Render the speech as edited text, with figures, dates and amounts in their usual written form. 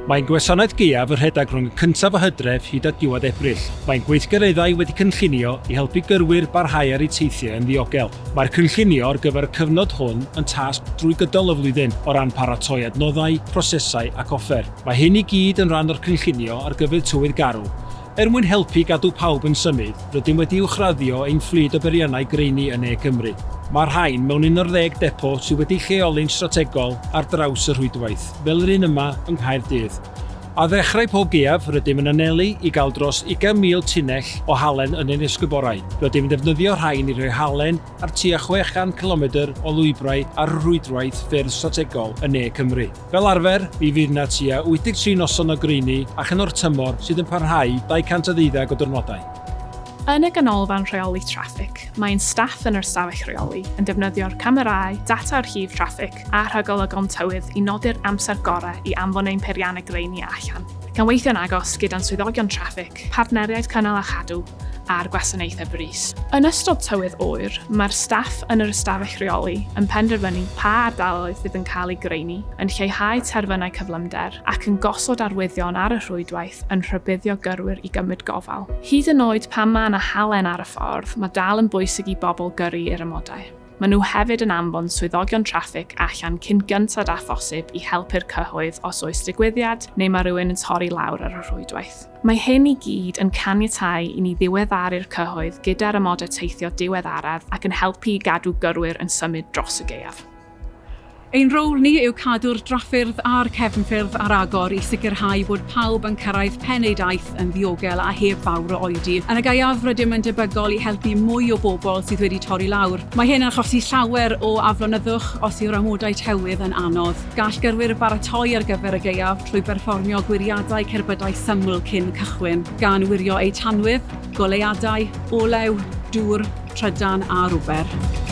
Mae'n gwasanaeth Gaeaf yn rhedeg rhwng y cyntaf o Hydref hyd at diwedd Ebrill. Mae'n gweithgareddau wedi cynllunio i helpu gyrwyr barhau ar eu teithiau yn ddiogel. Mae'r cynllunio ar gyfer y cyfnod hwn yn tasg drwy gydol y flwyddyn o ran paratoi adnoddau, prosesau ac offer. Mae hyn i gyd yn rhan o'r cynllunio ar gyfer tywydd garw. Mwyn helpu gadw pawb yn symud, rydym wedi uwchraddio ein fflyd o beriannau greini yn Cymru. Mae'r rhain mewn 11 depo sydd wedi lleoli'n strategol ar draws y rhwydwaith, fel yr un yma yng Nghaerdydd. A ddechrau pob Gaeaf, rydym yn anelu i gael dros 20,000 tunnell o halen yn ein esgyborau. Rydym yn defnyddio rhain i roi halen ar tua 600 km o lwybrau ar rhwydwaith ffyrdd strategol yn Cymru. Fel arfer, mi fydd yna tua 83 noson o greini a chynor tymor sydd yn parhau 212 o diwrnodau. Yn y ganolfan rheoli traffig, mae'n staff yn yr stafell rheoli yn defnyddio'r camerâu, data archif traffig a rhagolygon tywydd i nodi'r amser gorau i anfon ein peiriannau greini allan. Gan weithio'n agos gyda'n swyddogion traffig, partneriaid cynnal a chadw a'r gwasanaethau brys. Yn ystod tywydd oer, mae'r staff yn yr ystafell rheoli yn penderfynu pa ardaloedd fydd yn cael ei greini, yn lleihau terfynau cyflymder ac yn gosod arwyddion ar y rhwydwaith yn rhybuddio gyrwyr i gymryd gofal. Hyd yn oed pan mae yna halen ar y ffordd, mae dal yn bwysig i bobl gyrru i'r ymodau. Maen nhw hefyd yn anfon swyddogion traffig allan cyn gyntad a phosib i helpu'r cyhoedd os oes digwyddiad neu mae rhywun yn torri lawr ar y rhwydwaith. Mae hyn i gyd yn caniatáu i ni ddiweddaru'r cyhoedd gyda'r ymodau teithio diweddaraf ac yn helpu i gadw gyrwyr yn symud dros y Gaeaf. Ein rôl ni yw cadw'r drafferth a'r cefnffyrdd ar agor i sicrhau bod pawb yn cyrraedd pennaeth yn ddiogel a heb fawr o oedi. Yn y Gaeaf rydym yn debygol i helpu mwy o bobl sydd wedi torri lawr. Mae hyn yn achosi llawer o aflonyddwch os yw'r amodau tywydd yn anodd. Gall gyrwyr paratoi ar gyfer y Gaeaf trwy berfformio gwiriadau cerbydau syml cyn cychwyn, gan wirio eu tanwydd, goleuadau, olew, dŵr, trydan a rwber.